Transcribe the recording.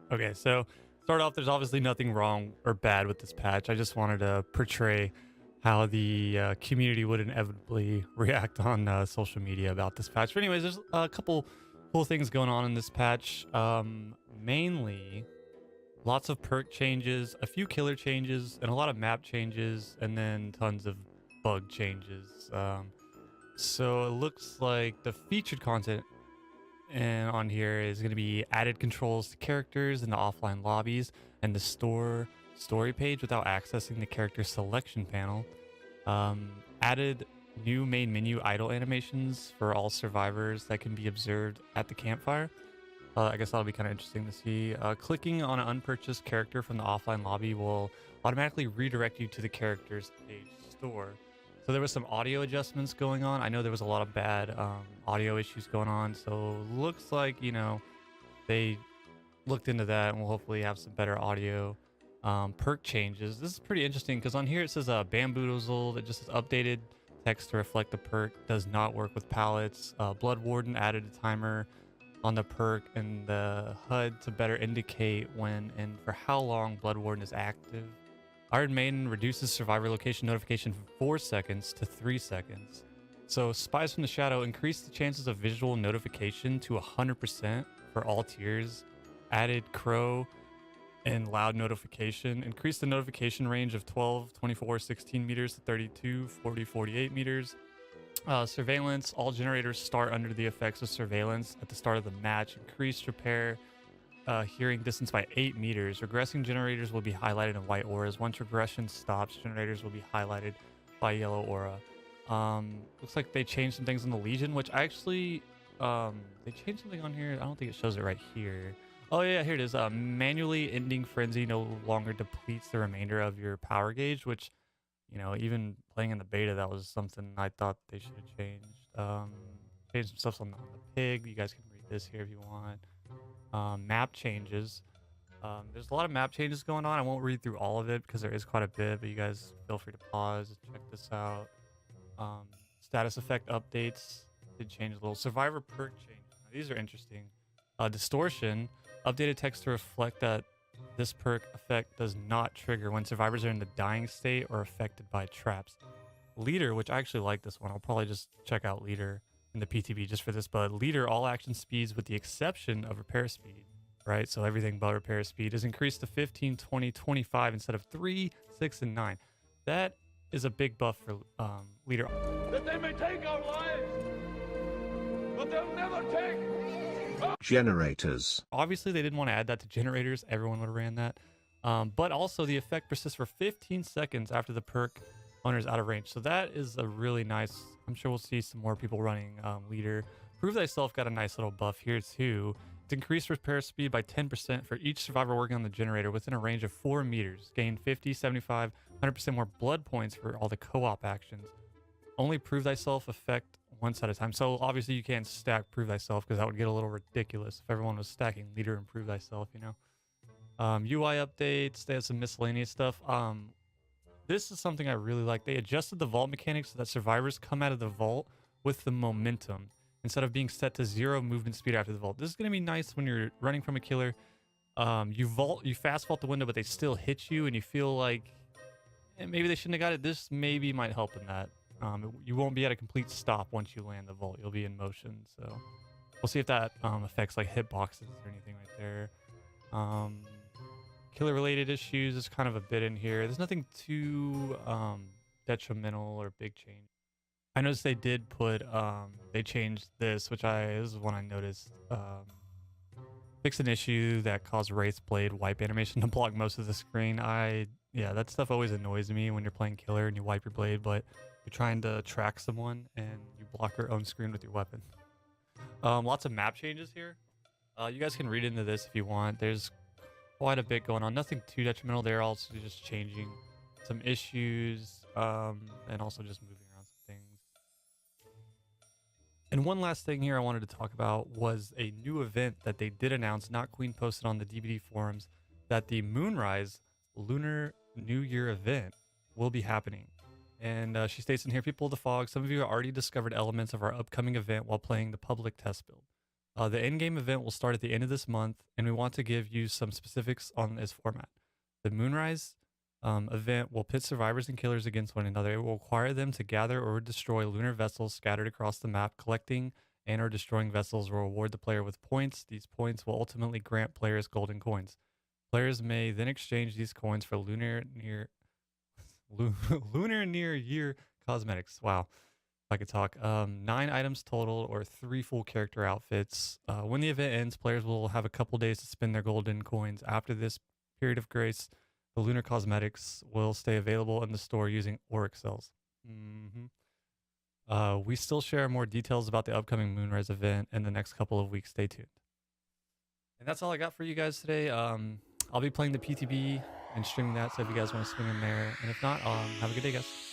Okay, so start off, there's obviously nothing wrong or bad with this patch. I just wanted to portray how the community would inevitably react on social media about this patch. But anyways, there's a couple cool things going on in this patch. Mainly, lots of perk changes, a few killer changes, and a lot of map changes, and then tons of bug changes. So it looks like the featured content and on here is going to be added controls to characters in the offline lobbies and the story page without accessing the character selection panel. Added new main menu idle animations for all survivors that can be observed at the campfire. I guess that'll be kind of interesting to see. Clicking on an unpurchased character from the offline lobby will automatically redirect you to the character's page store. So there was some audio adjustments going on. I know there was a lot of bad audio issues going on. So looks like, you know, they looked into that and we'll hopefully have some better audio. Perk changes. This is pretty interesting because on here it says bamboozled. It just says updated text to reflect the perk. Does not work with pallets. Blood Warden added a timer on the perk and the HUD to better indicate when and for how long Blood Warden is active. Iron Maiden reduces survivor location notification from 4 seconds to 3 seconds. So Spies from the Shadow increased the chances of visual notification to 100% for all tiers. Added crow and loud notification. Increased the notification range of 12, 24, 16 meters to 32, 40, 48 meters. Surveillance. All generators start under the effects of surveillance at the start of the match. Increased repair hearing distance by 8 meters. Regressing generators will be highlighted in white auras. Once regression stops, generators will be highlighted by yellow aura. Looks like they changed some things in the Legion, which I actually they changed something on here. I don't think it shows it right here. Oh yeah, here it is. Manually ending frenzy no longer depletes the remainder of your power gauge, which, you know, even playing in the beta, that was something I thought they should have changed. Changed some stuff on the pig. You guys can read this here if you want. Map changes. There's a lot of map changes going on. I won't read through all of it because there is quite a bit, but you guys feel free to pause and check this out. Status effect updates did change a little. Survivor perk change. Now, these are interesting. Distortion. Updated text to reflect that this perk effect does not trigger when survivors are in the dying state or affected by traps. Leader, which I actually like this one. I'll probably just check out Leader in the PTB just for this, but Leader, all action speeds with the exception of repair speed, right? So everything but repair speed is increased to 15, 20, 25 instead of 3, 6, and 9. That is a big buff for Leader. That they may take our lives, but they'll never take generators. Obviously, they didn't want to add that to generators. Everyone would have ran that. But also, the effect persists for 15 seconds after the perk owner is out of range. So that is a really nice. I'm sure we'll see some more people running Leader. Prove Thyself got a nice little buff here too. It's increased repair speed by 10% for each survivor working on the generator within a range of 4 meters. Gain 50, 75, 100% more blood points for all the co-op actions. Only Prove Thyself effect once at a time. So obviously you can't stack Prove Thyself because that would get a little ridiculous if everyone was stacking Leader and Prove Thyself, you know. UI updates, they have some miscellaneous stuff. This is something I really like. They adjusted the vault mechanics so that survivors come out of the vault with the momentum instead of being set to 0 movement speed after the vault. This is going to be nice when you're running from a killer. You fast vault the window, but they still hit you and you feel like maybe they shouldn't have got it. This maybe might help in that. You won't be at a complete stop once you land the vault. You'll be in motion. So we'll see if that affects like hitboxes or anything right there. Killer related issues is kind of a bit in here. There's nothing too detrimental or big change. I noticed they did put they changed this, which this is one I noticed. Fix an issue that caused Wraith's Blade wipe animation to block most of the screen. Yeah, that stuff always annoys me when you're playing killer and you wipe your blade, but you're trying to track someone and you block your own screen with your weapon. Lots of map changes here. You guys can read into this if you want. There's quite a bit going on. Nothing too detrimental. They're also just changing some issues and also just moving around some things. And one last thing here I wanted to talk about was a new event that they did announce, not Queen posted on the DBD forums, that the MOONRISE Lunar New Year event will be happening. And she states in here, people of the fog, some of you have already discovered elements of our upcoming event while playing the public test build. The endgame event will start at the end of this month, and we want to give you some specifics on its format. The MOONRISE event will pit survivors and killers against one another. It will require them to gather or destroy lunar vessels scattered across the map. Collecting and or destroying vessels will reward the player with points. These points will ultimately grant players golden coins. Players may then exchange these coins for lunar near year cosmetics. Wow. If I could talk. 9 items total, or 3 full character outfits. When the event ends, players will have a couple days to spend their golden coins. After this period of grace, the lunar cosmetics will stay available in the store using auric cells. We still share more details about the upcoming MOONRISE event in the next couple of weeks. Stay tuned. And that's all I got for you guys today. I'll be playing the PTB and streaming that, so if you guys want to swing in there. And if not, have a good day, guys.